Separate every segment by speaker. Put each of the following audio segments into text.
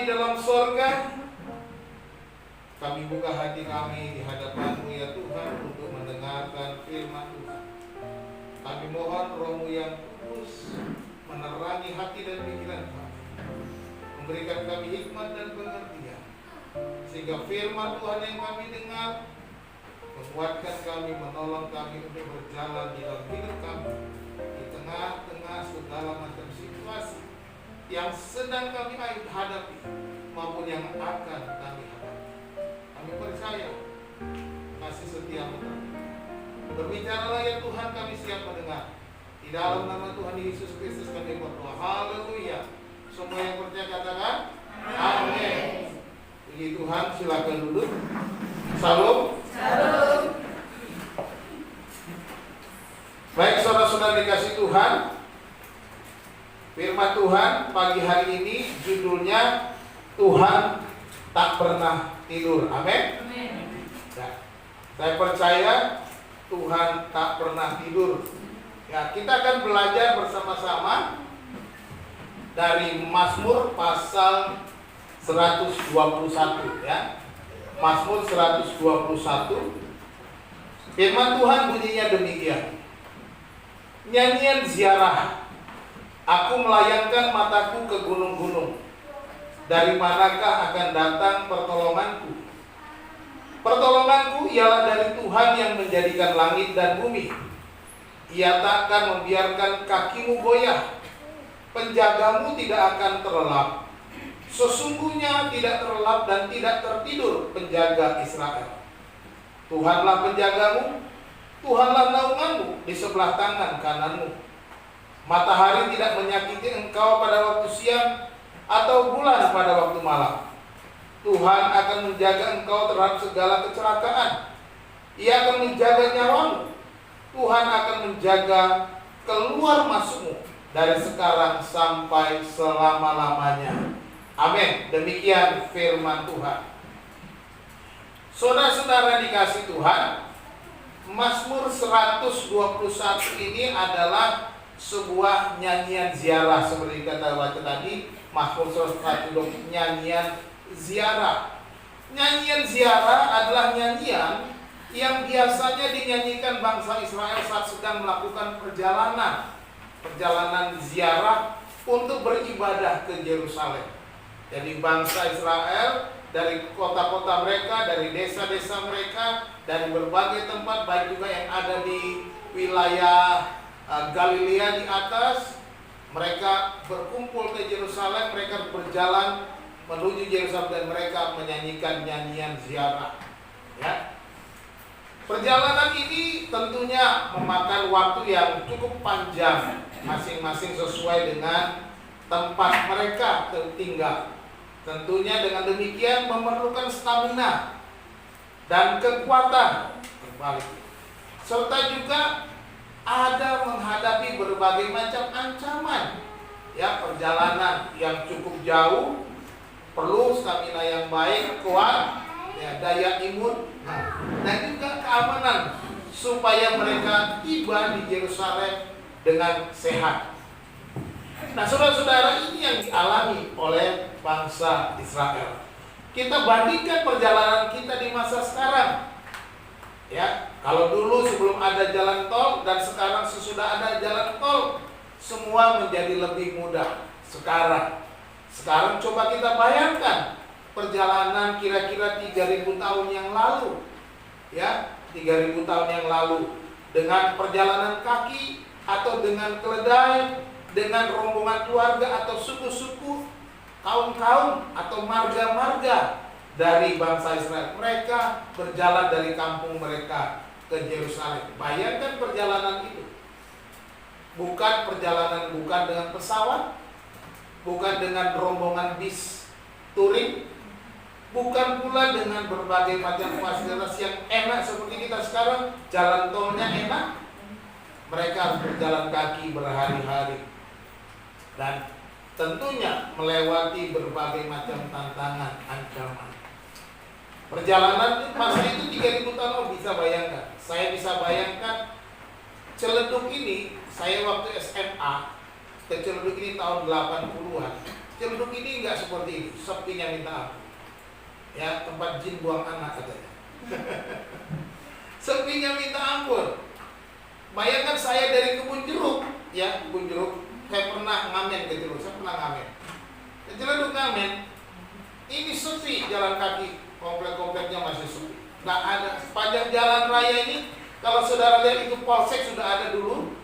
Speaker 1: di dalam sorga, kami buka hati kami di hadapan-Mu ya Tuhan untuk mendengarkan firman Tuhan. Kami mohon Roh-Mu yang kudus menerangi hati dan pikiran kami, memberikan kami hikmat dan pengertian, sehingga firman Tuhan yang kami dengar menguatkan kami, menolong kami untuk berjalan di dalam hidup kami di tengah-tengah segala macam situasi yang sedang kami hadapi maupun yang akan kami hadapi. Kami percaya kasih setia-Mu Tuhan. Berbicaralah ya Tuhan, kami siap mendengar. Di dalam nama Tuhan Yesus Kristus kami berdoa. Haleluya. Semua yang percaya katakan amin. Puji Tuhan, silakan duduk. Salam.
Speaker 2: Shalom.
Speaker 1: Baik saudara-saudara dikasih Tuhan, firman Tuhan pagi hari ini judulnya Tuhan tak pernah tidur. Amin. Ya, saya percaya Tuhan tak pernah tidur. Ya, kita akan belajar bersama-sama dari Mazmur pasal 121 ya. Mazmur 121. Firman Tuhan bunyinya demikian. Nyanyian ziarah. Aku melayangkan mataku ke gunung-gunung. Dari manakah akan datang pertolonganku? Pertolonganku ialah dari Tuhan yang menjadikan langit dan bumi. Ia takkan membiarkan kakimu goyah. Penjagamu tidak akan terlelap. Sesungguhnya tidak terlelap dan tidak tertidur penjaga Israel. Tuhanlah penjagamu, Tuhanlah naunganmu di sebelah tangan kananmu. Matahari tidak menyakiti engkau pada waktu siang, atau bulan pada waktu malam. Tuhan akan menjaga engkau terhadap segala kecelakaan. Ia akan menjaga nyawamu. Tuhan akan menjaga keluar masukmu dari sekarang sampai selama-lamanya. Amin. Demikian firman Tuhan. Saudara-saudara dikasih Tuhan, Mazmur 121 ini adalah sebuah nyanyian ziarah. Seperti kata baca tadi, Mazmur 121 nyanyian ziarah. Nyanyian ziarah adalah nyanyian yang biasanya dinyanyikan bangsa Israel saat sedang melakukan perjalanan ziarah untuk beribadah ke Yerusalem. Jadi bangsa Israel dari kota-kota mereka, dari desa-desa mereka, dari berbagai tempat, baik juga yang ada di wilayah Galilea di atas, mereka berkumpul ke Yerusalem, mereka berjalan menuju Yerusalem dan mereka menyanyikan nyanyian ziarah. Ya. Perjalanan ini tentunya memakan waktu yang cukup panjang, masing-masing sesuai dengan tempat mereka tinggal. Tentunya dengan demikian memerlukan stamina dan kekuatan berbalik. Serta juga ada menghadapi berbagai macam ancaman. Ya, perjalanan yang cukup jauh perlu stamina yang baik, kuat, ya, daya imun, dan juga keamanan supaya mereka tiba di Yerusalem dengan sehat. Nah, saudara-saudara, ini yang dialami oleh bangsa Israel. Kita bandingkan perjalanan kita di masa sekarang. Ya, kalau dulu sebelum ada jalan tol dan sekarang sesudah ada jalan tol, semua menjadi lebih mudah. Sekarang coba kita bayangkan perjalanan kira-kira 3000 tahun yang lalu. Ya, 3000 tahun yang lalu dengan perjalanan kaki atau dengan keledai, dengan rombongan keluarga atau suku-suku, kaum-kaum atau marga-marga dari bangsa Israel. Mereka berjalan dari kampung mereka ke Yerusalem. Bayangkan perjalanan itu. Bukan dengan pesawat, bukan dengan rombongan bis touring, bukan pula dengan berbagai macam fasilitas yang enak seperti kita sekarang. Jalan tolnya enak. Mereka harus berjalan kaki berhari-hari. Dan tentunya melewati berbagai macam tantangan, ancaman. Perjalanan masa itu 3000 tahun, bisa bayangkan. Saya bisa bayangkan Ciledug ini, saya waktu SMA ke Ciledug ini tahun 80-an. Celduk ini enggak seperti ini, sepinya minta ampun. Ya, tempat jin buang anak katanya. Sepinya minta ampun. Bayangkan saya dari kebun jeruk, ya, kebun jeruk. Saya pernah ngamen ke jeruk, saya pernah ngamen. Ke Ciledug ngamen, ini sepi jalan kaki, komplek-kompleknya masih sepi. Nggak ada sepanjang jalan raya ini. Kalau saudara lihat itu polsek sudah ada dulu.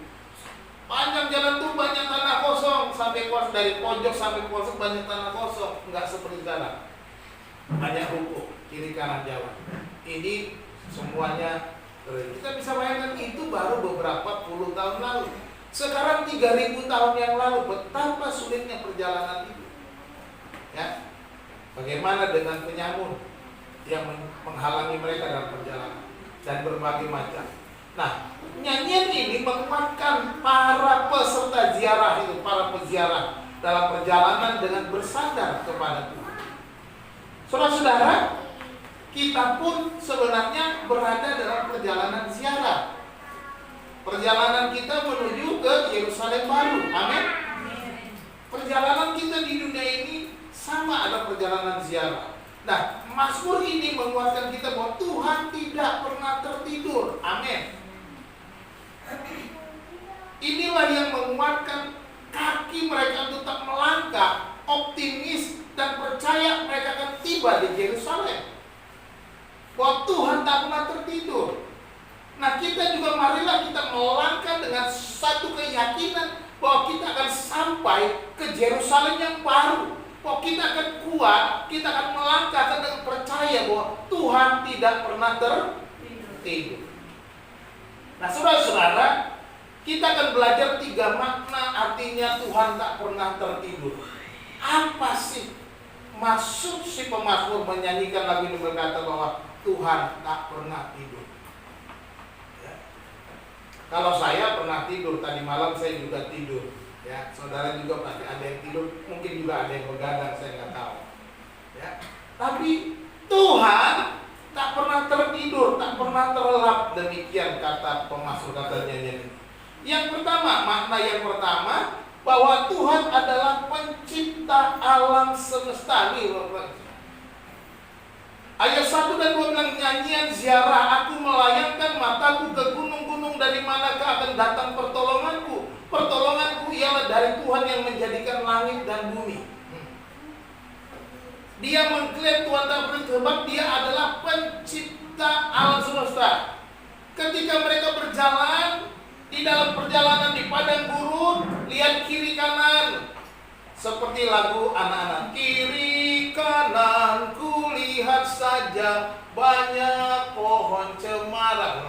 Speaker 1: Panjang jalan tuh banyak tanah kosong sampai dari pojok sampai polsek banyak tanah kosong, nggak seperti sekarang. Banyak ruko kiri kanan jalan. Ini semuanya kita bisa bayangkan itu baru beberapa puluh tahun lalu. Sekarang 3000 tahun yang lalu, betapa sulitnya perjalanan itu. Ya, bagaimana dengan penyamun yang menghalangi mereka dalam perjalanan dan berbagai macam. Nah, nyanyian ini menguatkan para peserta ziarah itu, para peziarah dalam perjalanan dengan bersandar kepada Tuhan. Saudara-saudara, kita pun sebenarnya berada dalam perjalanan ziarah. Perjalanan kita menuju ke Yerusalem baru. Amin. Perjalanan kita di dunia ini sama, ada perjalanan ziarah. Nah, Mazmur ini menguatkan kita bahwa Tuhan tidak pernah tertidur. Amin. Inilah yang menguatkan kaki mereka tetap melangkah, optimis dan percaya mereka akan tiba di Yerusalem. Bahwa Tuhan tak pernah tertidur. Nah, kita juga marilah kita melangkah dengan satu keyakinan bahwa kita akan sampai ke Yerusalem yang baru. Bahwa kita akan kuat, kita akan melangkah dengan percaya bahwa Tuhan tidak pernah tertidur. Nah, saudara-saudara, kita akan belajar 3 makna artinya Tuhan tak pernah tertidur. Apa sih maksud si pemazmur menyanyikan lagu ini berkata bahwa Tuhan tak pernah tidur? Ya. Kalau saya pernah tidur, tadi malam saya juga tidur. Ya, saudara juga pasti ada yang tidur, mungkin juga ada yang begadang, saya nggak tahu. Ya. Tapi Tuhan tak pernah tertidur, tak pernah terlelap, demikian kata pemazmur, kata nyanyian ini. Yang pertama, makna yang pertama, bahwa Tuhan adalah pencipta alam semesta. Ini ayat 1 dan 2 bilang, nyanyian ziarah, aku melayangkan mataku ke gunung-gunung, dari manakah akan datang pertolonganku? Pertolonganku ialah dari Tuhan yang menjadikan langit dan bumi. Dia mengklaim Tuhan tak pernah, sebab dia adalah pencipta alam semesta. Ketika mereka berjalan di dalam perjalanan di padang gurun, lihat kiri kanan, seperti lagu anak-anak, kiri kanan kulihat saja banyak pohon cemara.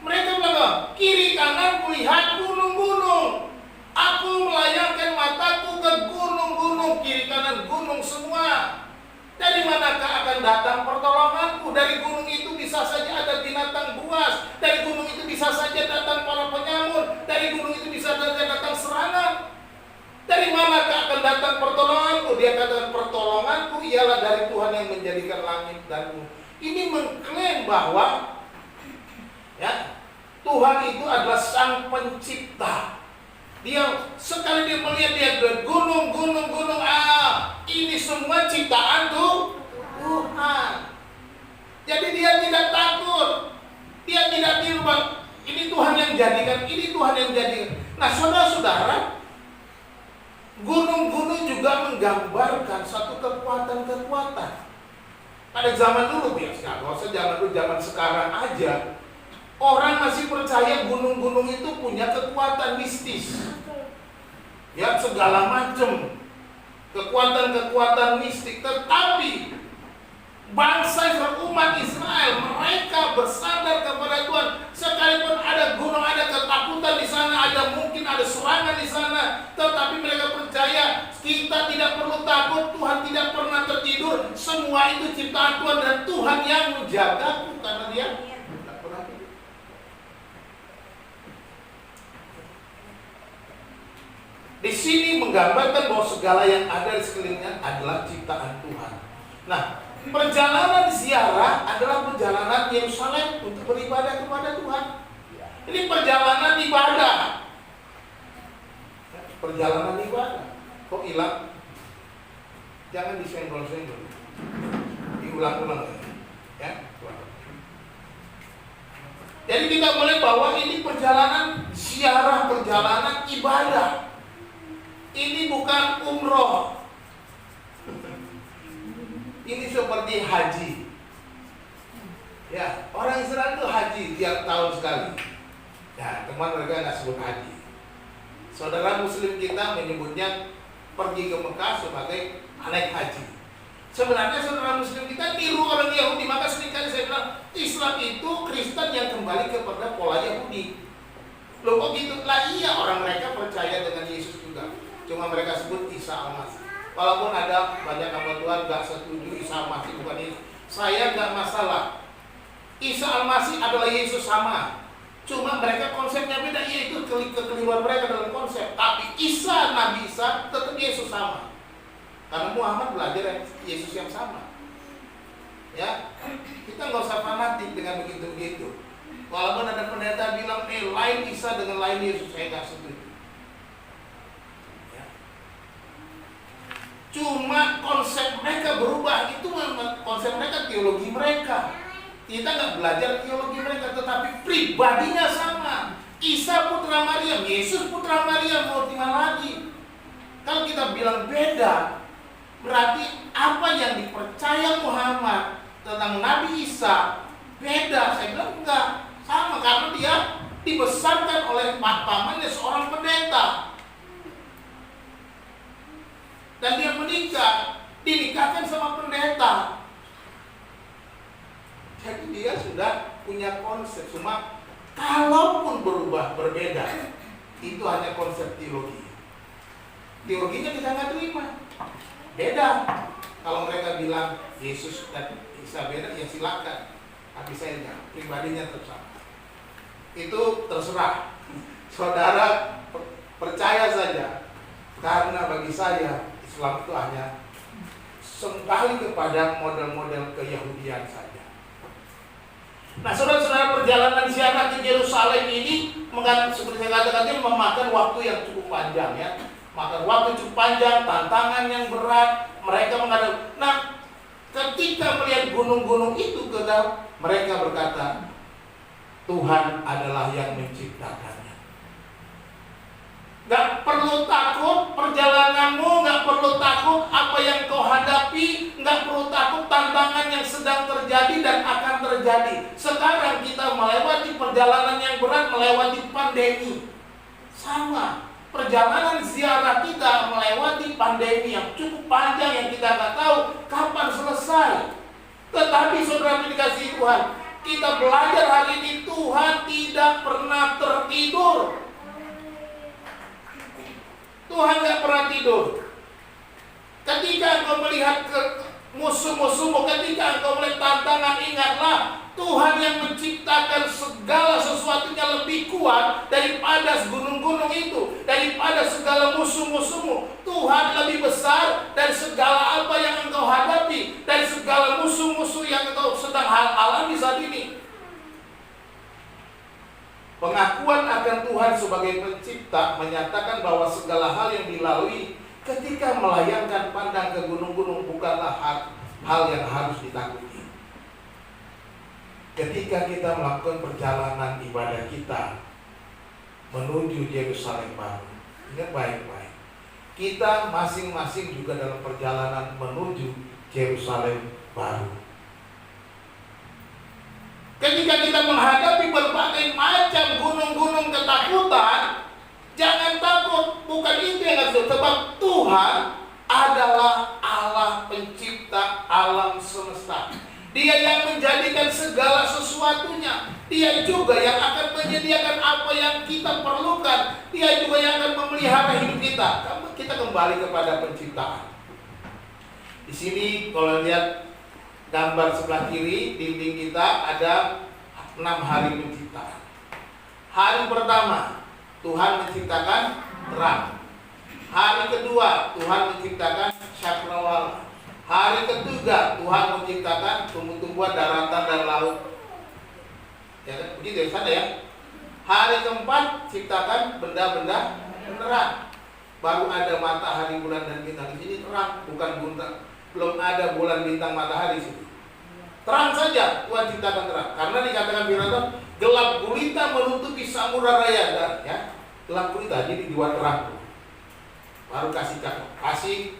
Speaker 1: Mereka bilang, kiri kanan kulihat gunung-gunung. Aku melayangkan mataku ke gunung-gunung, kiri kanan gunung semua. Dari manakah akan datang pertolonganku? Dari gunung itu bisa saja ada binatang buas. Dari gunung itu bisa saja datang para penyamun. Dari gunung itu bisa saja datang serangan. Dari manakah akan datang pertolonganku? Dia katakan, pertolonganku ialah dari Tuhan yang menjadikan langit dan bumi. Ini mengklaim bahwa ya, Tuhan itu adalah sang pencipta. Dia sekali dia melihat dia gunung, ini semua ciptaan Tuhan. Jadi dia tidak takut, dia tidak tiru, ini Tuhan yang jadikan, ini Tuhan yang jadikan. Nah, saudara-saudara, gunung-gunung juga menggambarkan satu kekuatan-kekuatan. Pada zaman dulu biasa, kalau zaman dulu, zaman sekarang aja, orang masih percaya gunung-gunung itu punya kekuatan mistis. Ya, segala macam kekuatan-kekuatan mistik. Tetapi bangsa Israel, umat Israel, mereka bersandar kepada Tuhan. Sekalipun ada gunung, ada ketakutan di sana, ada mungkin ada serangan di sana, tetapi mereka percaya kita tidak perlu takut, Tuhan tidak pernah tertidur. Semua itu ciptaan Tuhan dan Tuhan yang menjagaku, karena Dia tidak pernah tidur. Di sini menggambarkan bahwa segala yang ada di sekelilingnya adalah ciptaan Tuhan. Nah, perjalanan ziarah adalah perjalanan Yerusalem untuk beribadah kepada Tuhan. Ini perjalanan ibadah. Perjalanan ibadah. Kok hilang? Jangan disenggol-senggol, diulang-ulang ya. Jadi kita melihat bahwa ini perjalanan ziarah, perjalanan ibadah. Ini bukan umroh. Ini seperti haji. Ya, orang Israel itu haji tiap tahun sekali. Ya, teman mereka nggak sebut haji. Saudara Muslim kita menyebutnya pergi ke Mekah sebagai naik haji. Sebenarnya saudara Muslim kita tiru orang Yahudi. Maka seringkali saya bilang Islam itu Kristen yang kembali kepada pola Yahudi. Loh kok gitu? Lah iya, orang mereka percaya dengan Yesus juga. Cuma mereka sebut Isa Al-Masih. Walaupun ada banyak nama Tuhan gak setuju Isa Al-Masih bukan Yesus, saya gak masalah. Isa Al-Masih adalah Yesus sama. Cuma mereka konsepnya beda, yaitu kekeliruan mereka dalam konsep. Tapi Isa, Nabi Isa tetap Yesus sama. Karena Muhammad belajar Yesus yang sama. Ya, kita nggak usah fanatik dengan begitu-begitu. Walaupun ada pendeta bilang lain Isa dengan lain Yesus, saya nggak setuju. Ya. Cuma konsep mereka berubah, itu konsep mereka, teologi mereka. Kita nggak belajar teologi mereka, tetapi pribadinya sama. Isa putra Maryam, Yesus putra Maryam, mau gimana lagi? Kalau kita bilang beda, berarti apa yang dipercaya Muhammad tentang Nabi Isa beda. Saya bilang enggak, sama, karena dia dibesarkan oleh pamannya seorang pendeta. Dan dia menikah, dinikahkan sama pendeta. Jadi dia sudah punya konsep. Cuma kalaupun berubah, berbeda, itu hanya konsep teologi. Teologinya kita nggak terima. Beda. Kalau mereka bilang Yesus dan Isa beda, ya silakan. Tapi saya enggak, pribadinya tetap sama. Itu terserah. Saudara percaya saja. Karena bagi saya Islam itu hanya kembali kepada model-model keyahudian saja. Nah, saudara-saudara, perjalanan ziarah ke Yerusalem ini seperti saya katakan memakan waktu yang cukup panjang ya. Makan waktu cukup panjang, tantangan yang berat, mereka menghadapi. Nah, ketika melihat gunung-gunung itu, mereka berkata, Tuhan adalah yang menciptakannya. Gak perlu takut perjalananmu, gak perlu takut apa yang kau hadapi, gak perlu takut tantangan yang sedang terjadi dan akan terjadi. Sekarang kita melewati perjalanan yang berat, melewati pandemi. Sama. Perjalanan ziarah kita melewati pandemi yang cukup panjang yang kita nggak tahu kapan selesai. Tetapi saudara dikasihi Tuhan, kita belajar hari ini Tuhan tidak pernah tertidur. Tuhan nggak pernah tidur. Ketika engkau melihat musuh-musuhmu, ketika engkau melihat tantangan, ingatlah Tuhan yang menciptakan segala sesuatunya lebih kuat daripada gunung-gunung itu, daripada segala musuh-musuhmu. Tuhan lebih besar dari segala apa yang engkau hadapi, dari segala musuh-musuh yang engkau sedang alami saat ini. Pengakuan akan Tuhan sebagai pencipta menyatakan bahwa segala hal yang dilalui ketika melayangkan pandang ke gunung-gunung bukanlah hal yang harus ditakuti. Ketika kita melakukan perjalanan ibadah kita menuju Yerusalem baru, ingat baik-baik, kita masing-masing juga dalam perjalanan menuju Yerusalem baru. Ketika kita menghadapi berbagai macam gunung-gunung ketakutan, jangan takut, bukan itu yang harus ditakuti. Sebab Tuhan adalah Allah pencipta alam semesta. Dia yang menjadikan segala sesuatunya. Dia juga yang akan menyediakan apa yang kita perlukan. Dia juga yang akan memelihara hidup kita. Kita kembali kepada penciptaan. Di sini kalau lihat gambar sebelah kiri dinding kita ada 6 hari penciptaan. Hari pertama Tuhan menciptakan terang. Hari kedua Tuhan menciptakan cakrawala. Hari ketiga Tuhan menciptakan tumbuh-tumbuhan, daratan dan laut. Ya kan? Begitu ya, sana ya. Hari keempat ciptakan benda-benda beneran. baru ada matahari, bulan dan bintang. Di sini terang, bukan bulan. Belum ada bulan, bintang, matahari di sini. Terang saja Tuhan ciptakan terang. Karena dikatakan firman, gelap gulita menutupi samudra raya, ya. Gelap gulita, jadi dibuat terang. Baru kasih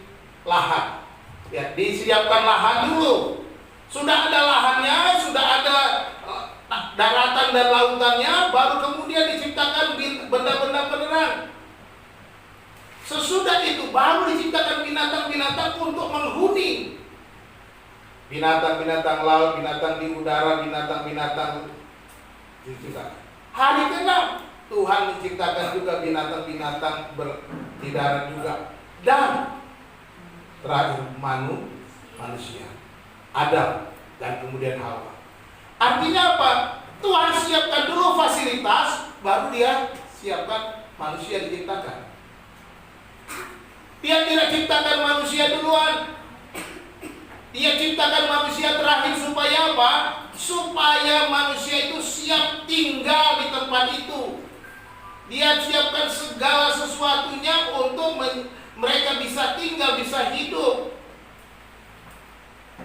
Speaker 1: lahan. Ya, disiapkan lahan dulu. Sudah ada lahannya, sudah ada daratan dan lautannya, baru kemudian diciptakan benda-benda penerang. Sesudah itu baru diciptakan binatang-binatang untuk menghuni. Binatang-binatang laut, binatang di udara, binatang-binatang diciptakan. Hari ke-6 Tuhan menciptakan juga binatang-binatang di darat juga. Dan terakhir manusia, Adam dan kemudian Hawa. Artinya apa? Tuhan siapkan dulu fasilitas, baru dia siapkan manusia diciptakan. Dia tidak ciptakan manusia duluan. Dia ciptakan manusia terakhir supaya apa? Supaya manusia itu siap tinggal di tempat itu. Dia siapkan segala sesuatunya untuk mereka bisa tinggal, bisa hidup.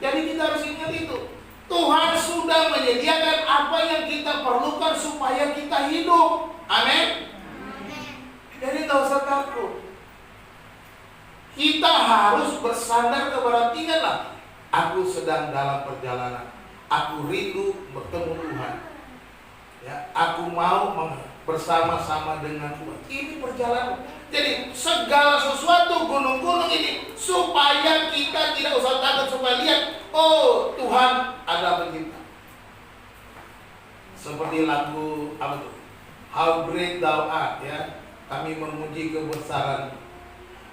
Speaker 1: Jadi kita harus ingat itu. Tuhan sudah menyediakan apa yang kita perlukan supaya kita hidup. Amin. Jadi nggak usah takut. Kita harus bersandar kepada Tuhan. Aku sedang dalam perjalanan. Aku rindu bertemu Tuhan. Ya, aku mau bersama-sama dengan Tuhan. Ini perjalanan. Jadi segala sesuatu gunung-gunung ini supaya kita tidak usah takut, supaya lihat, oh Tuhan ada pencipta. Seperti lagu apa tuh? How great thou art, ya. Kami memuji kebesaran.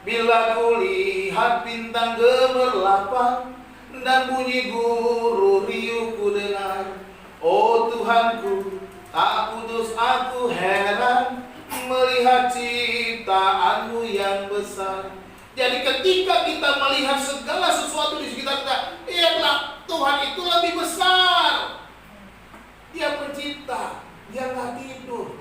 Speaker 1: Bila kulihat bintang gemerlapan dan bunyi guru riuh ku dengar, oh Tuhanku, tak putus aku heran melihat ciptaanmu yang besar. Jadi ketika kita melihat segala sesuatu di sekitar kita, lihatlah Tuhan itu lebih besar. Dia pencipta, dia nggak tidur.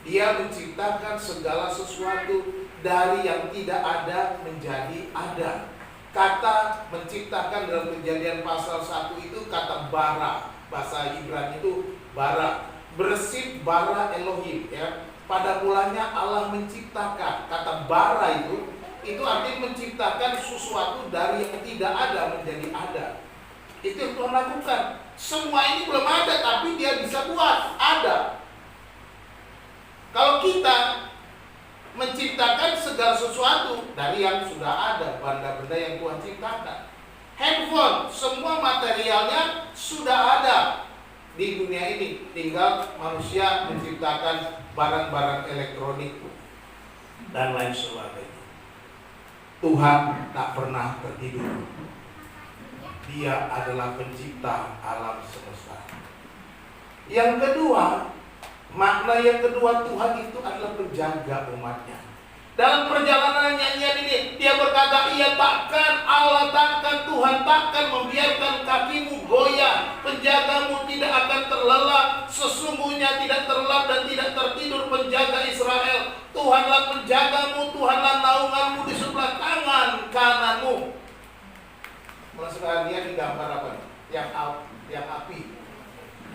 Speaker 1: Dia menciptakan segala sesuatu dari yang tidak ada menjadi ada. Kata menciptakan dalam Kejadian pasal 1 itu kata bara. Bahasa Ibrani itu bara. Bersih bara Elohim, ya. Pada mulanya Allah menciptakan. Kata bara itu artinya menciptakan sesuatu dari yang tidak ada menjadi ada. Itu yang Tuhan lakukan. Semua ini belum ada, tapi dia bisa buat ada. Kalau kita menciptakan segala sesuatu dari yang sudah ada, benda-benda yang Tuhan ciptakan. Handphone, semua materialnya sudah ada di dunia ini. Tinggal manusia menciptakan barang-barang elektronik dan lain sebagainya. Tuhan tak pernah tertidur. Dia adalah pencipta alam semesta. Yang kedua, makna yang kedua, Tuhan itu adalah penjaga umatnya. Dalam perjalanan nyanyian ini, dia berkata, Allah takkan, Tuhan takkan membiarkan kakimu goyah. Penjagamu tidak akan terlelap. Sesungguhnya tidak terlelap dan tidak tertidur penjaga Israel. Tuhanlah penjagamu, Tuhanlah naunganmu di sebelah tangan kananmu. Maksudnya dia digambar apa? Yang api.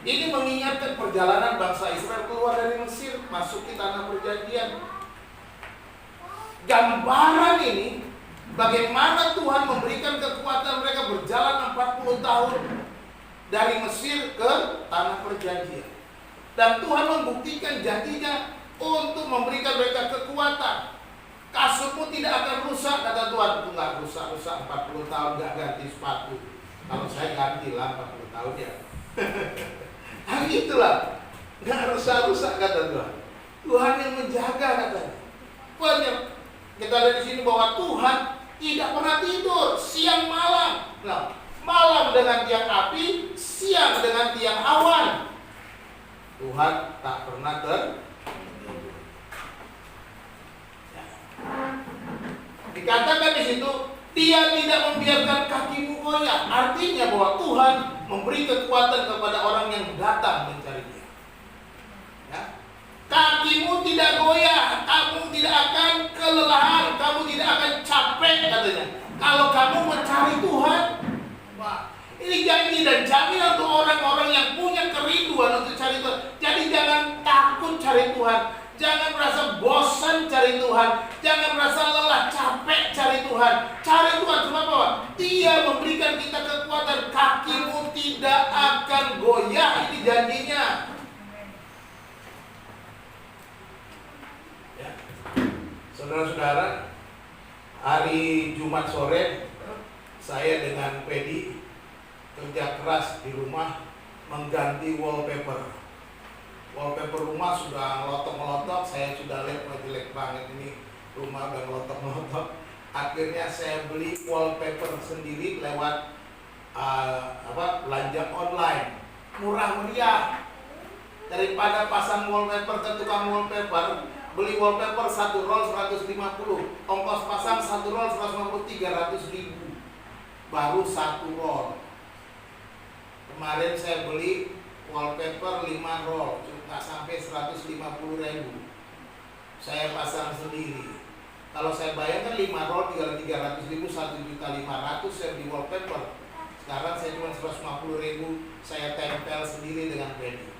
Speaker 1: Ini mengingatkan perjalanan bangsa Israel keluar dari Mesir, masuk ke tanah perjanjian. Gambaran ini bagaimana Tuhan memberikan kekuatan mereka berjalan 40 tahun dari Mesir ke tanah perjanjian. Dan Tuhan membuktikan janjinya untuk memberikan mereka kekuatan. Kasurmu tidak akan rusak, kata Tuhan. Itu nggak rusak-rusak 40 tahun nggak ganti sepatu. Kalau saya gantilah 40 tahun ya. Nah itulah, nggak rusak-rusak kata Tuhan. Tuhan yang menjaga katanya. Banyak kita lihat di sini bahwa Tuhan tidak pernah tidur siang malam. Nah, malam dengan tiang api, siang dengan tiang awan. Tuhan tak pernah tidur. Dikatakan di situ, Dia tidak membiarkan kakimu goyah. Artinya bahwa Tuhan memberi kekuatan kepada orang yang datang mencari Dia. Ya. Kakimu tidak goyah, kamu tidak akan kelelahan, kamu capek katanya. Kalau kamu mencari Tuhan, wah, ini janji dan jaminan untuk orang-orang yang punya kerinduan untuk cari Tuhan. Jadi jangan takut cari Tuhan. Jangan merasa bosan cari Tuhan. Jangan merasa lelah, capek cari Tuhan. Cari Tuhan sebab apa? Dia memberikan kita kekuatan. Kakimu tidak akan goyah. Ini janjinya. Ya. Saudara-saudara, hari Jumat sore saya dengan Pedi kerja keras di rumah mengganti wallpaper. Wallpaper rumah sudah ngelotok-ngelotok, saya sudah lihat jelek banget ini rumah udah ngelotok-ngelotok. Akhirnya saya beli wallpaper sendiri lewat belanja online, murah meriah. Daripada pasang wallpaper ke tukang wallpaper, beli wallpaper 1 roll 150, ongkos pasang 1 roll 150, 300.000 baru 1 roll. Kemarin saya beli wallpaper 5 roll, cuma sampai 150.000. Saya pasang sendiri. Kalau saya bayarkan 5 roll 300.000, 1.500.000 saya beli wallpaper. Sekarang saya cuma 150.000, saya tempel sendiri dengan Pedi.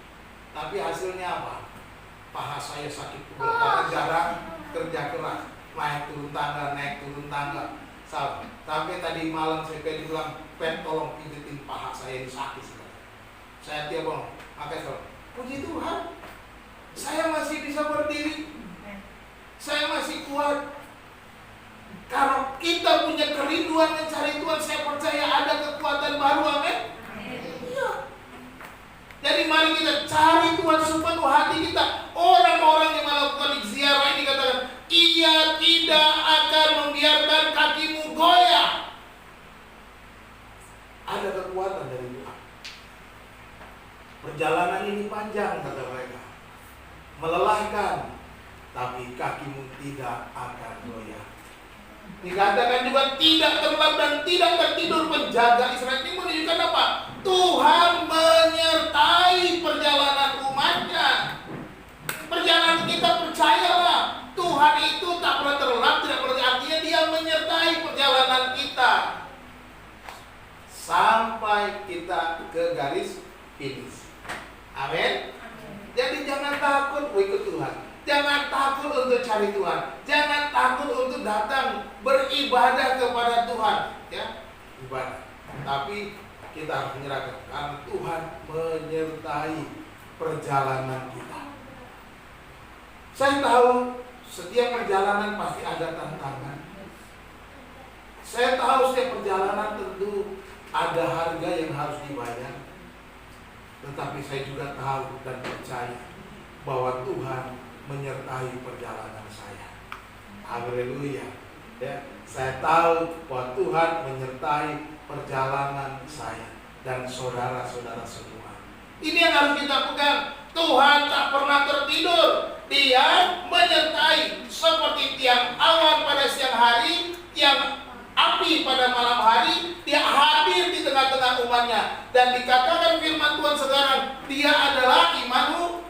Speaker 1: Tapi hasilnya apa? Paha saya sakit karena jarang kerja keras, naik turun tangga. Sampai tadi malam saya Pedi bilang, "Pen, tolong pijitin paha saya ini sakit sekali." Saya tiap orang, makanya puji Tuhan, saya masih bisa berdiri, saya masih kuat. Kalau kita punya kerinduan mencari Tuhan, saya percaya ada kekuatan baru, amin. Iya. Jadi mari kita cari Tuhan sepenuh hati kita. Orang-orang yang melakukan ziarah ini katakan, ia tidak akan membiarkan kakimu goyah. Ada kekuatan dari Tuhan. Perjalanan ini panjang, kata mereka, melelahkan, tapi kakimu tidak akan goyah. Dikatakan juga tidak terlelap dan tidak tertidur. Penjaga Israel ini menunjukkan apa? Tuhan menyertai perjalanan umatnya. Perjalanan kita, percayalah, Tuhan itu tak pernah terlelap, tidak pernah, artinya Dia menyertai perjalanan kita sampai kita ke garis finish. Amin. Jadi jangan takut ikut Tuhan. Jangan takut untuk cari Tuhan. Jangan takut untuk datang beribadah kepada Tuhan. Ya, ibadah. Tapi kita harus menyerahkan karena Tuhan menyertai perjalanan kita. Saya tahu setiap perjalanan pasti ada tantangan. Saya tahu setiap perjalanan tentu ada harga yang harus dibayar. Tetapi saya juga tahu dan percaya bahwa Tuhan menyertai perjalanan saya. Haleluya. Ya, saya tahu bahwa Tuhan menyertai perjalanan saya dan saudara-saudara semua. Ini yang harus kita pegang. Tuhan tak pernah tertidur. Dia menyertai seperti tiang awan pada siang hari, tiang api pada malam hari. Dia hadir di tengah-tengah umatnya. Dan dikatakan firman Tuhan sekarang, Dia adalah Immanuel,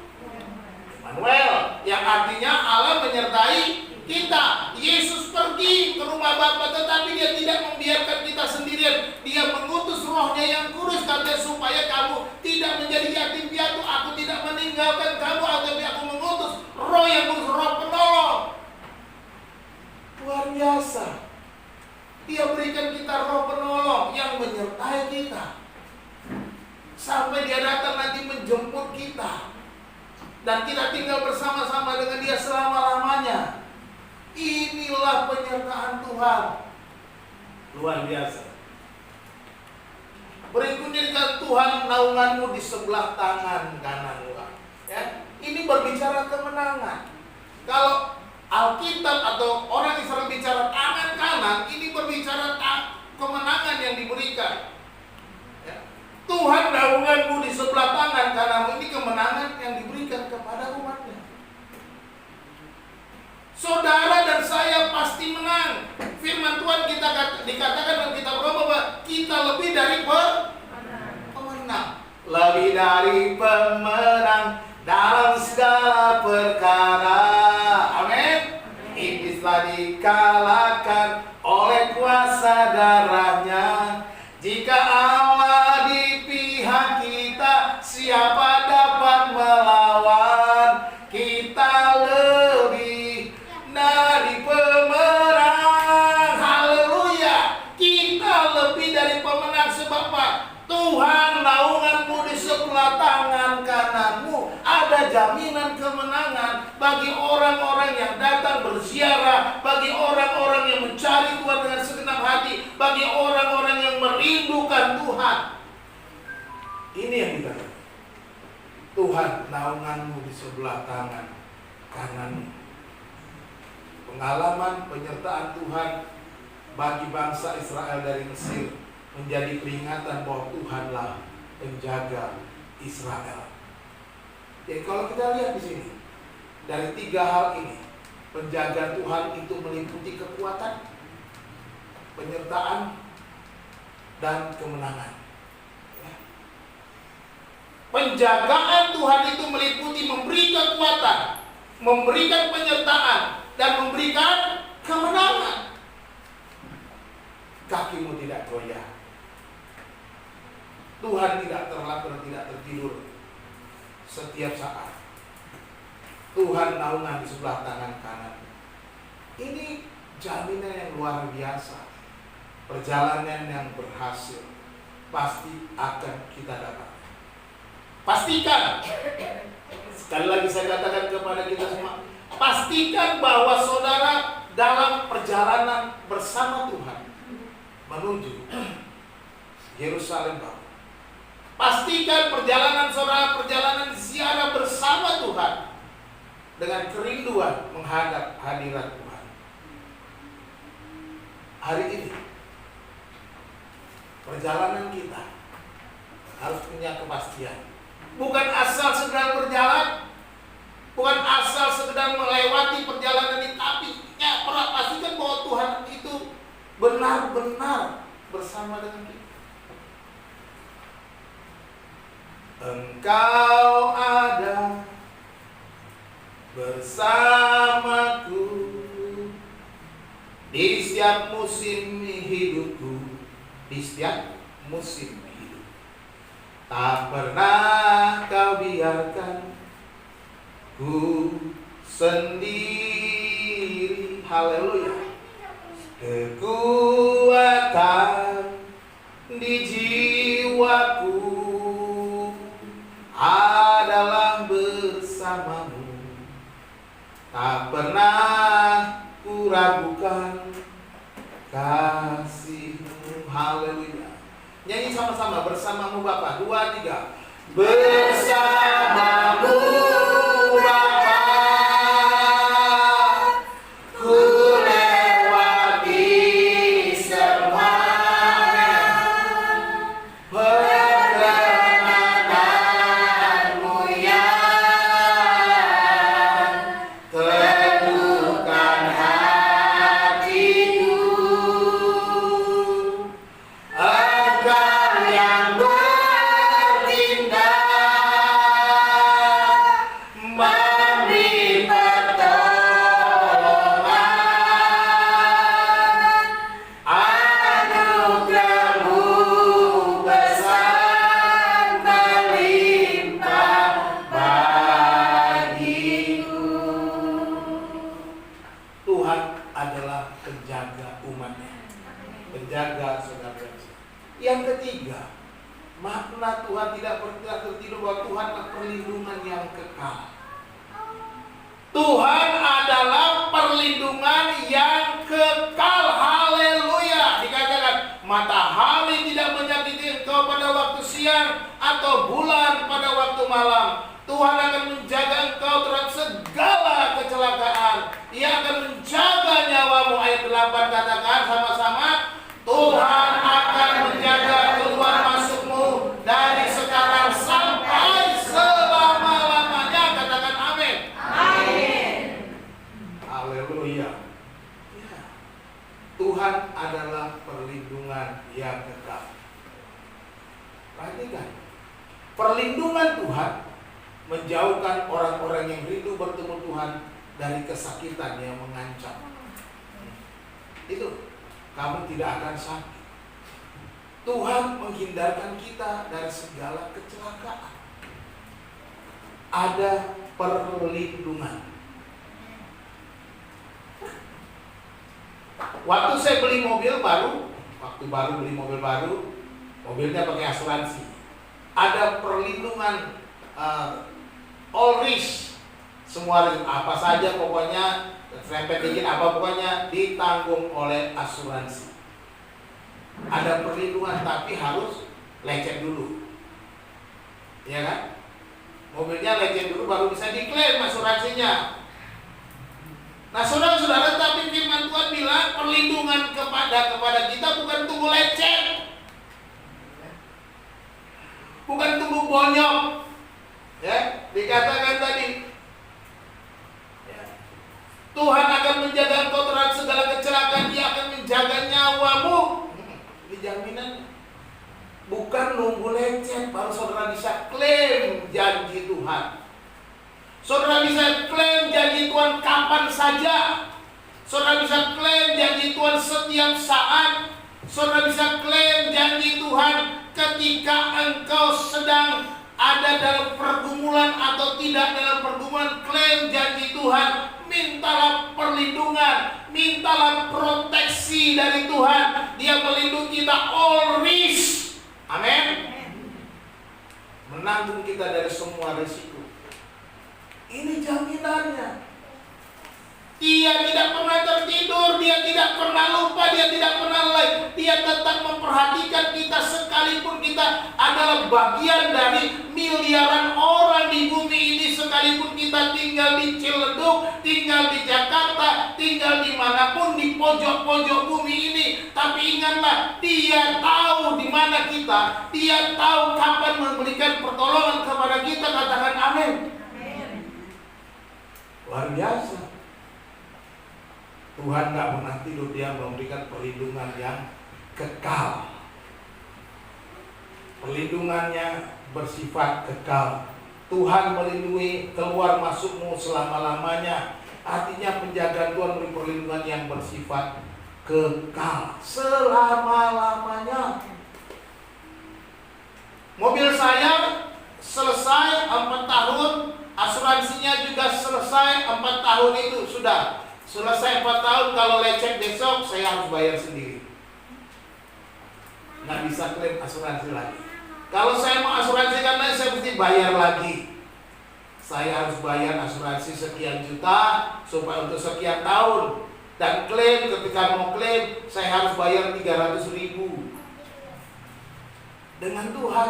Speaker 1: yang artinya Allah menyertai kita. Yesus pergi ke rumah Bapa, tetapi Dia tidak membiarkan kita sendirian. Dia mengutus Roh-Nya yang kudus, katanya, supaya kamu tidak menjadi yatim piatu. Aku tidak meninggalkan kamu, tapi aku mengutus Roh yang kudus, Roh penolong. Luar biasa. Dia berikan kita Roh penolong yang menyertai kita sampai Dia datang nanti menjemput kita, dan kita tinggal bersama-sama dengan Dia selama-lamanya. Inilah penyertaan Tuhan. Luar biasa. Berikutnya dikatakan Tuhan naunganmu di sebelah tangan kananmu. Ya, ini berbicara kemenangan. Kalau Alkitab atau orang Israel bicara tangan kanan, ini berbicara kemenangan yang diberikan. Ya. Tuhan naunganmu di sebelah tangan kananmu, ini kemenangan yang diberikan kepada umatnya. Saudara dan saya pasti menang. Firman Tuhan kita dikatakan dalam kitab Roma bahwa kita lebih dari pemenang. Lebih dari pemenang dalam segala perkara. Amin. Iblis telah dikalahkan, oleh kuasa darahnya. Jika Allah di pihak kita, siapa dapat melawan? Kita lebih dari pemenang. Haleluya. Kita lebih dari pemenang. Sebab apa? Tuhan naunganmu di sebelah tangan kananmu. Ada jaminan kemenangan bagi orang-orang yang datang berziarah, bagi orang-orang yang mencari Tuhan dengan segenap hati, bagi orang-orang yang merindukan Tuhan. Ini yang dikatakan. Tuhan naunganmu di sebelah tangan kananmu. Pengalaman penyertaan Tuhan bagi bangsa Israel dari Mesir menjadi peringatan bahwa Tuhanlah penjaga Israel. Jadi kalau kita lihat di sini, dari 3 hal ini, penjagaan Tuhan itu meliputi kekuatan, penyertaan, dan kemenangan. Penjagaan Tuhan itu meliputi memberi kekuatan, memberikan penyertaan, dan memberikan kemenangan. Kakimu tidak goyah. Tuhan tidak terlambat, tidak tertidur setiap saat. Tuhan naungan di sebelah tangan kanan. Ini jaminan yang luar biasa. Perjalanan yang berhasil pasti akan kita dapat. Pastikan. Sekali lagi saya katakan kepada kita semua, pastikan bahwa saudara dalam perjalanan bersama Tuhan menuju Yerusalem baru. Pastikan perjalanan saudara, perjalanan ziarah bersama Tuhan dengan kerinduan menghadap hadirat Tuhan. Hari ini perjalanan kita harus punya kepastian. Bukan asal sekedar berjalan, bukan asal sekedar melewati perjalanan ini, tapi pastikan bahwa Tuhan itu benar-benar bersama dengan kita. Engkau ada bersamaku di setiap musim hidupku, di setiap musim hidup. Tak pernah kau biarkan ku sendiri. Haleluya. Kekuatan di jiwaku adalah bersamamu. Tak pernah ku ragukan kasih-Mu. Haleluya. Nyanyi sama-sama, bersamamu Bapa. 2, 3. Bersamamu Bapa, ku lewati semuanya. Perkenananmu yang teguhkan hatiku. Engkau yang bertindak memberi pertolongan. Anugerah-Mu besar melimpah bagiku. Tuhan adalah penjaga umat-Nya, penjaga saudara. Yang ketiga, makna Tuhan tidak pernah tertidur, bahwa Tuhan adalah perlindungan yang kekal. Tuhan adalah perlindungan yang kekal. Haleluya. Dikatakan matahari tidak menyakiti engkau pada waktu siang, atau bulan pada waktu malam. Tuhan akan menjaga engkau terhadap segala kecelakaan. Ia akan menjaga nyawamu. Ayat 8 katakan sama-sama, Tuhan akan menjaga keluar masukmu dari sekarang sampai selama-lamanya. Katakan amin. Amin. Haleluya. Ya. Tuhan adalah perlindungan yang kekal. Perhatikan, perlindungan Tuhan menjauhkan orang-orang yang rindu bertemu Tuhan dari kesakitan yang mengancam. Itu kamu tidak akan sakit. Tuhan menghindarkan kita dari segala kecelakaan. Ada perlindungan. Waktu saya beli mobil baru, mobilnya pakai asuransi. Ada perlindungan all risk, semua apa saja pokoknya, serempet dikit apa pokoknya ditanggung oleh asuransi. Ada perlindungan, tapi harus lecet dulu, ya kan? Mobilnya lecet dulu baru bisa diklaim asuransinya. Nah, saudara-saudara, tapi firman Tuhan bilang perlindungan kepada kita bukan tunggu lecet, bukan tunggu bonyok, ya. Dikatakan tadi, ya, Tuhan akan menjaga engkau terhadap segala kecelakaan, Dia akan menjaga nyawamu. Ini jaminannya. Bukan nunggu lecet baru saudara bisa klaim janji Tuhan. Saudara bisa klaim janji Tuhan kapan saja. Saudara bisa klaim janji Tuhan setiap saat. Saudara bisa klaim janji Tuhan ketika engkau sedang ada dalam pergumulan atau tidak dalam pergumulan. Klaim janji Tuhan. Mintalah perlindungan, mintalah proteksi dari Tuhan. Dia melindungi kita all risk. Amin. Menanggung kita dari semua risiko. Ini jaminannya. Dia tidak pernah tertidur, dia tidak pernah lupa, dia tidak pernah lalai. Dia tetap memperhatikan kita sekalipun kita adalah bagian dari miliaran orang di bumi ini. Sekalipun kita tinggal di Ciledug, tinggal di Jakarta, tinggal dimanapun di pojok-pojok bumi ini. Tapi ingatlah, Dia tahu di mana kita. Dia tahu kapan memberikan pertolongan kepada kita. Katakan amin. Luar biasa. Tuhan gak pernah tidur, Dia memberikan perlindungan yang kekal. Perlindungannya bersifat kekal. Tuhan melindungi keluar masukmu selama-lamanya. Artinya penjagaan Tuhan memberi perlindungan yang bersifat kekal selama-lamanya. Mobil saya selesai 4 tahun, asuransinya juga selesai 4 tahun itu sudah. Selesai 4 tahun, kalau lecet besok saya harus bayar sendiri. Nggak bisa klaim asuransi lagi. Kalau saya mau asuransikan lagi, saya mesti bayar lagi. Saya harus bayar asuransi sekian juta supaya untuk sekian tahun. Dan klaim, ketika mau klaim, saya harus bayar 300.000. Dengan Tuhan,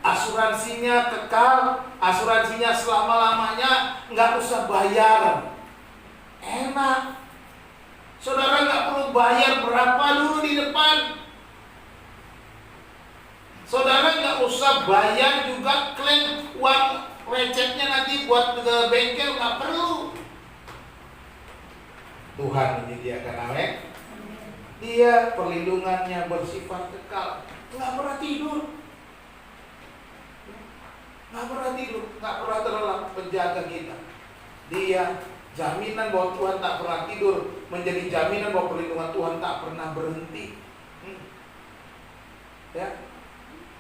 Speaker 1: asuransinya kekal, asuransinya selama-lamanya, nggak usah bayar. Enak. Saudara nggak perlu bayar berapa dulu di depan. Saudara nggak usah bayar juga klaim uang recetnya nanti buat ke bengkel, nggak perlu. Tuhan menyediakan, amin. Dia perlindungannya bersifat kekal, nggak pernah tidur, nggak pernah terlelap menjaga kita. Dia jaminan bahwa Tuhan tak pernah tidur, menjadi jaminan bahwa perlindungan Tuhan tak pernah berhenti. Ya.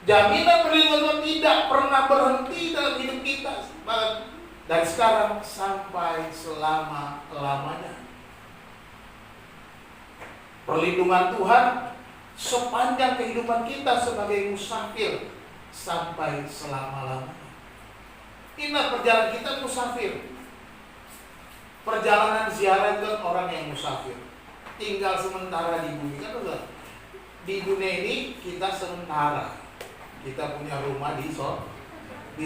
Speaker 1: Jaminan perlindungan Tuhan tidak pernah berhenti dalam hidup kita, dari sekarang sampai selama-lamanya. Perlindungan Tuhan sepanjang kehidupan kita sebagai musafir sampai selama-lamanya. Inilah perjalanan kita musafir. Perjalanan ziarah itu orang yang musafir, tinggal sementara di bumi, kan betul? Di dunia ini kita sementara. Kita punya rumah di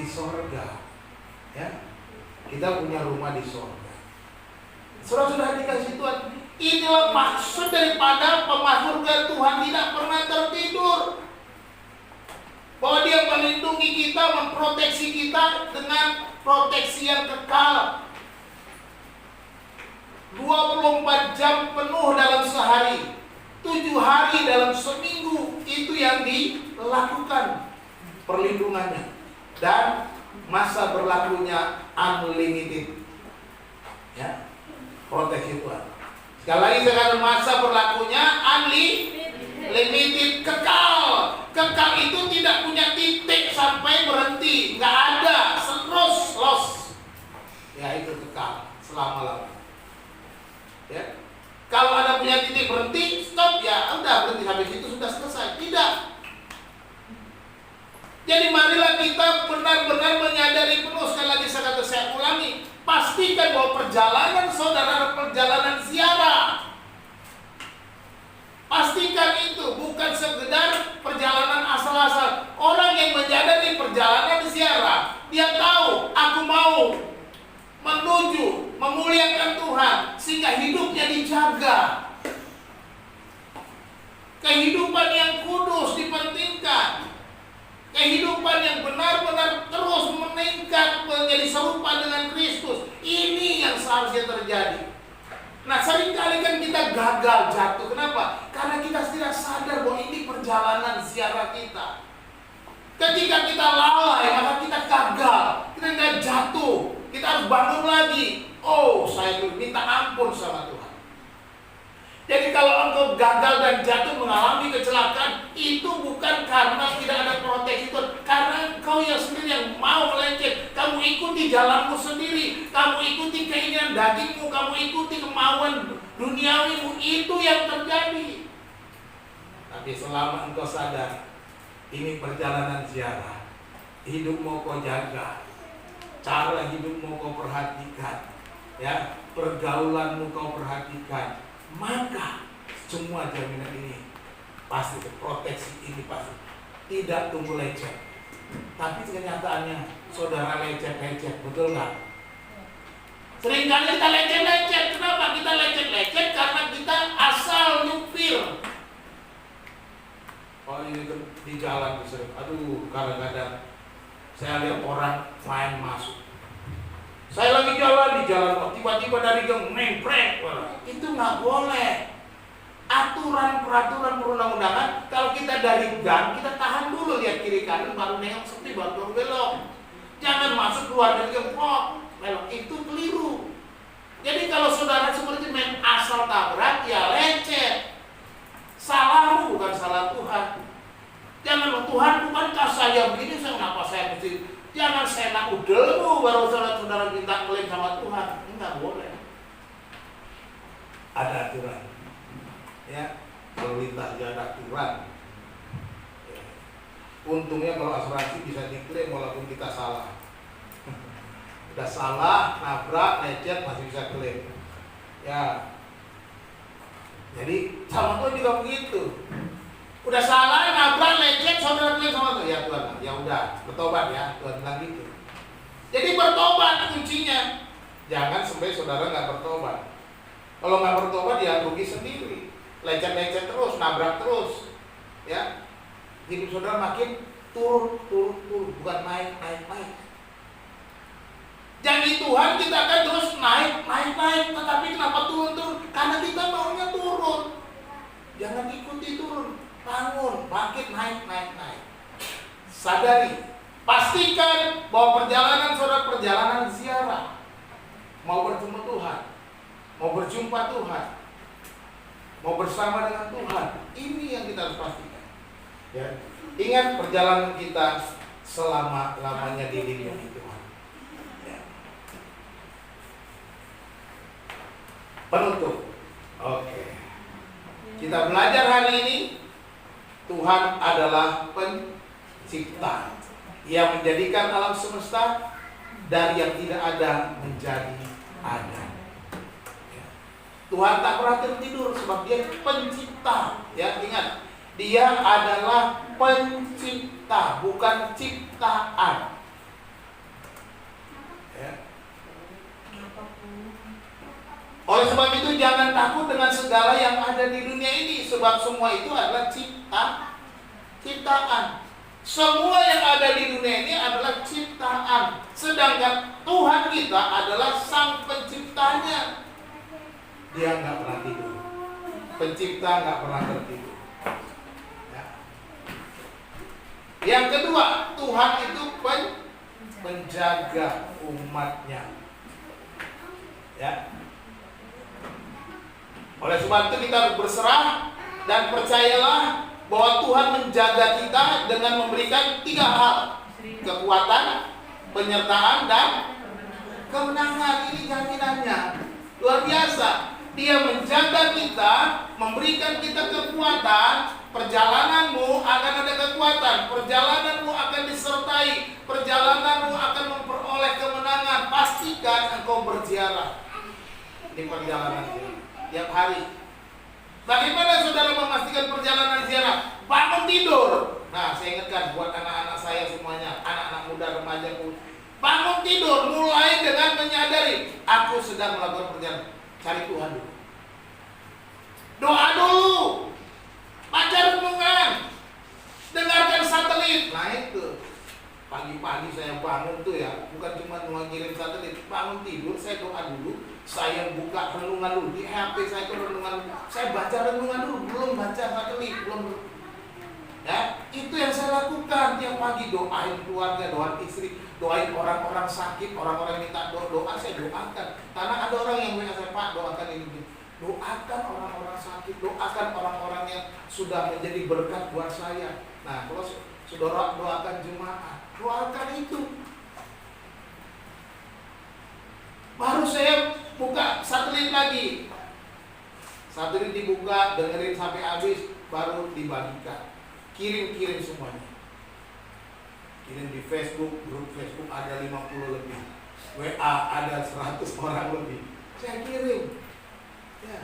Speaker 1: sorga, ya. Kita punya rumah di sorga. Sudah dikasih Tuhan. Inilah maksud daripada pemazmur Tuhan tidak pernah tertidur. Bahwa Dia melindungi kita, memproteksi kita dengan proteksi yang kekal. 24 jam penuh dalam sehari, 7 hari dalam seminggu, itu yang dilakukan perlindungannya. Dan masa berlakunya unlimited, ya, proteksi Tuhan. Sekali lagi saya katakan masa berlakunya unlimited, kekal. Kekal itu tidak punya titik sampai berhenti, nggak ada, terus loss. Ya itu kekal selama-lamanya. Ya. Kalau ada punya titik berhenti, stop ya, udah berhenti sampai situ sudah selesai. Tidak. Jadi marilah kita benar-benar menyadari penuh. Sekali lagi saya ulangi, pastikan bahwa perjalanan saudara adalah perjalanan ziarah. Pastikan itu bukan sekedar perjalanan asal-asal. Orang yang menyadari perjalanan ziarah, dia tahu aku mau menuju memuliakan Tuhan sehingga hidupnya dijaga. Kehidupan yang kudus dipentingkan. Kehidupan yang benar-benar terus meningkat menjadi serupa dengan Kristus. Ini yang seharusnya terjadi. Nah, seringkali kan kita gagal jatuh. Kenapa? Karena kita tidak sadar bahwa ini perjalanan ziarah kita. Ketika kita lalai, maka kita gagal. Kita tidak jatuh. Kita harus bangun lagi. Oh, saya minta ampun sama Tuhan. Jadi kalau engkau gagal dan jatuh mengalami kecelakaan, itu bukan karena tidak ada proteksi Tuhan. Karena engkau yang sendiri yang mau melenceng. Kamu ikuti jalanmu sendiri. Kamu ikuti keinginan dagingmu. Kamu ikuti kemauan duniawimu. Itu yang terjadi. Tapi selama engkau sadar, ini perjalanan ziarah. Hidupmu kau jaga. Cara hidupmu kau perhatikan. Ya, pergaulanmu kau perhatikan. Maka semua jaminan ini pasti, proteksi ini pasti tidak tumbuh lecet. Tapi kenyataannya saudara lecet-lecet, betul nggak? Seringkali kita lecet-lecet. Kenapa kita lecet-lecet? Karena kita asal nyupir. Oh ini di jalan sering. Aduh, kadang-kadang saya lihat orang main masuk. Saya lagi jalan di jalan, tiba-tiba dari gang nempel. Itu nggak boleh. Aturan peraturan perundang-undangan, kalau kita dari gang, kita tahan dulu, lihat kiri kanan, baru nengok sepi, baru belok. Jangan masuk keluar dari gang, belok. Itu keliru. Jadi kalau saudara seperti main asal tabrak, ya lecet. Salahmu bukan salah Tuhan. Jangan, Tuhan bukankah saya begini, kenapa saya mesti. Jangan seenak udelmu baru saudara-saudara minta klaim sama Tuhan. Enggak boleh. Ada aturan. Ya, lalu lintas ada aturan. Ya. Untungnya kalau asuransi bisa diklaim walaupun kita salah. Udah salah, nabrak, lecet masih bisa klaim. Ya. Jadi sama Tuhan juga begitu. Udah salah, nabrak, lecet, saudara klaim sama Tuhan. Ya Tuhan, ya udah, bertobat ya, Tuhan bilang gitu. Jadi bertobat kuncinya. Jangan sampai saudara nggak bertobat. Kalau nggak bertobat ya rugi sendiri. Lecet-lecet terus, nabrak terus. Ya, hidup saudara makin turun, bukan naik. Janji Tuhan kita akan terus naik. Tetapi kenapa turun? Karena kita maunya turun. Jangan ikuti turun. Bangun, bangkit, naik. Sadari, pastikan bahwa perjalanan saudara perjalanan ziarah. Mau bertemu Tuhan, mau berjumpa Tuhan, mau bersama dengan Tuhan. Ini yang kita harus pastikan. Ya. Ingat perjalanan kita selama-lamanya dilindungi Tuhan. Ya. Penutup. Oke. Kita belajar hari ini. Tuhan adalah pencipta yang menjadikan alam semesta dari yang tidak ada menjadi ada. Tuhan tak pernah tertidur sebab Dia pencipta. Ya, ingat, Dia adalah pencipta, bukan ciptaan. Ya. Oleh sebab itu jangan takut dengan segala yang ada di dunia ini, sebab semua itu adalah ciptaan. Semua yang ada di dunia ini adalah ciptaan. Sedangkan Tuhan kita adalah Sang Penciptanya. Dia nggak pernah tidur. Pencipta nggak pernah tertidur. Ya. Yang kedua, Tuhan itu penjaga umatnya. Ya. Oleh sebab itu kita harus berserah dan percayalah bahwa Tuhan menjaga kita dengan memberikan 3 hal: kekuatan, penyertaan, dan kemenangan. Ini jaminannya luar biasa. Dia menjaga kita, memberikan kita kekuatan. Perjalananmu akan ada kekuatan, perjalananmu akan disertai, perjalananmu akan memperoleh kemenangan. Pastikan engkau berziarah di perjalanan tiap hari. Bagaimana saudara memastikan perjalanan ziarah? Bangun tidur. Nah, saya ingatkan buat anak-anak saya semuanya, anak-anak muda, remaja, bangun tidur mulai dengan menyadari aku sedang melakukan perjalanan. Cari Tuhan dulu, doa dulu, baca renungan, dengarkan satelit. Nah itu pagi-pagi saya bangun tuh ya, bukan cuma mengirim satelit, bangun tidur saya doa dulu, saya buka renungan dulu di HP saya, itu renungan, saya baca renungan dulu, belum baca satelit, belum. Ya, itu yang saya lakukan tiap pagi. Doain keluarga, doain istri, doain orang-orang sakit, orang-orang minta doa, saya doakan. Karena ada orang yang bilang, saya Pak doakan ini. Doakan orang-orang sakit, doakan orang-orang yang sudah menjadi berkat buat saya. Nah, kalau saudara doakan jemaat, doakan itu. Baru saya buka satelit lagi. Satelit dibuka, dengerin sampai habis, baru dibagikan. Kirim semuanya. Kirim di Facebook, grup Facebook ada 50 lebih, WA ada 100 orang lebih. Saya kirim. Ya.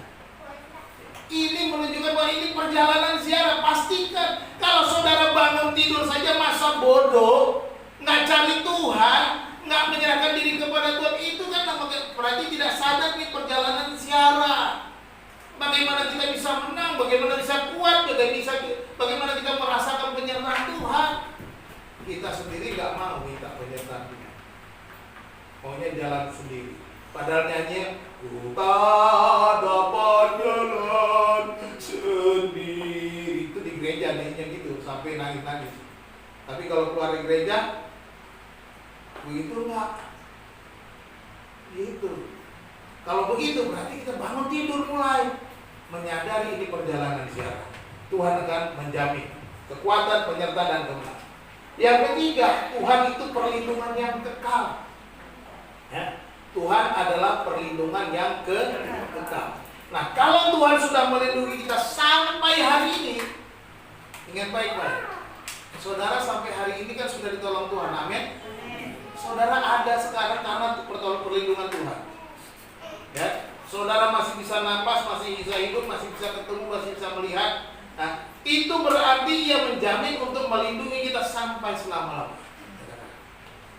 Speaker 1: Ini menunjukkan bahwa ini perjalanan ziarah. Pastikan kalau saudara bangun tidur saja masa bodoh, nggak cari Tuhan, nggak menyerahkan diri kepada Tuhan, itu kan berarti tidak sadar nih perjalanan ziarah. Bagaimana kita bisa menang, bagaimana bisa kuat, bagaimana kita merasakan penyertaan Tuhan. Kita sendiri nggak mau minta penyertaan Tuhan, maunya jalan sendiri. Padahal nyanyi, ku tak dapat jalan sendiri. Itu di gereja nyanyinya gitu, sampai nangis-nangis. Tapi kalau keluar dari gereja, begitu nggak? Gitu. Kalau begitu berarti kita bangun tidur mulai menyadari ini perjalanan ziarah. Tuhan akan menjamin kekuatan, penyertaan, dan kemenangan. Yang ketiga, Tuhan itu perlindungan yang kekal. Ya. Tuhan adalah perlindungan yang kekal. Nah, kalau Tuhan sudah melindungi kita sampai hari ini, ingat baik-baik, saudara sampai hari ini kan sudah ditolong Tuhan. Amin. Saudara ada sekarang karena perlindungan Tuhan. Ya, saudara masih bisa napas, masih bisa hidup, masih bisa ketemu, masih bisa melihat. Nah, itu berarti Ia menjamin untuk melindungi kita sampai selama-lamanya.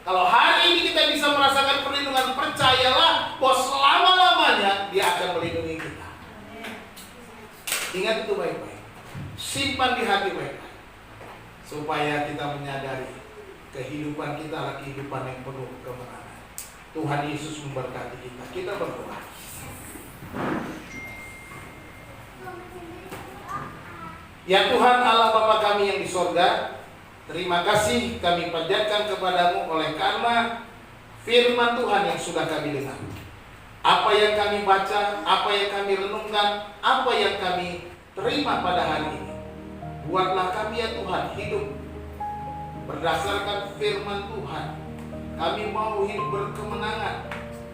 Speaker 1: Kalau hari ini kita bisa merasakan perlindungan, percayalah bahwa selama-lamanya Dia akan melindungi kita. Ingat itu baik-baik, simpan di hati baik-baik, supaya kita menyadari kehidupan kita adalah kehidupan yang penuh kemenangan. Tuhan Yesus memberkati kita. Kita berdoa. Ya Tuhan Allah Bapa kami yang di sorga, terima kasih kami panjatkan kepadamu oleh karena firman Tuhan yang sudah kami dengar. Apa yang kami baca, apa yang kami renungkan, apa yang kami terima pada hari ini, buatlah kami ya Tuhan hidup berdasarkan firman Tuhan. Kami mau hidup berkemenangan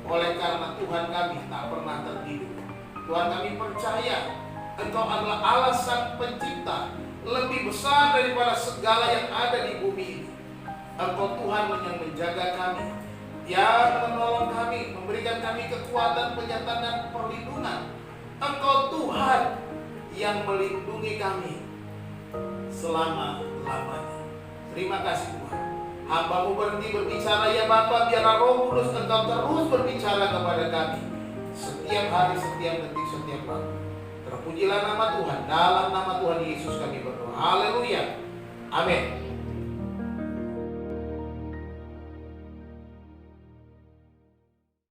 Speaker 1: oleh karena Tuhan kami tak pernah tertidur. Tuhan kami percaya Engkau adalah Allah Sang Pencipta, lebih besar daripada segala yang ada di bumi ini. Engkau Tuhan yang menjaga kami, yang menolong kami, memberikan kami kekuatan, penyertaan, dan perlindungan. Engkau Tuhan yang melindungi kami selama-lamanya. Terima kasih Tuhan. Hamba-Mu berhenti berbicara ya Bapa, biarlah Roh Kudus Engkau terus berbicara kepada kami setiap hari, setiap detik, setiap waktu. Terpujilah nama Tuhan. Dalam nama Tuhan Yesus kami berdoa. Haleluya. Amin.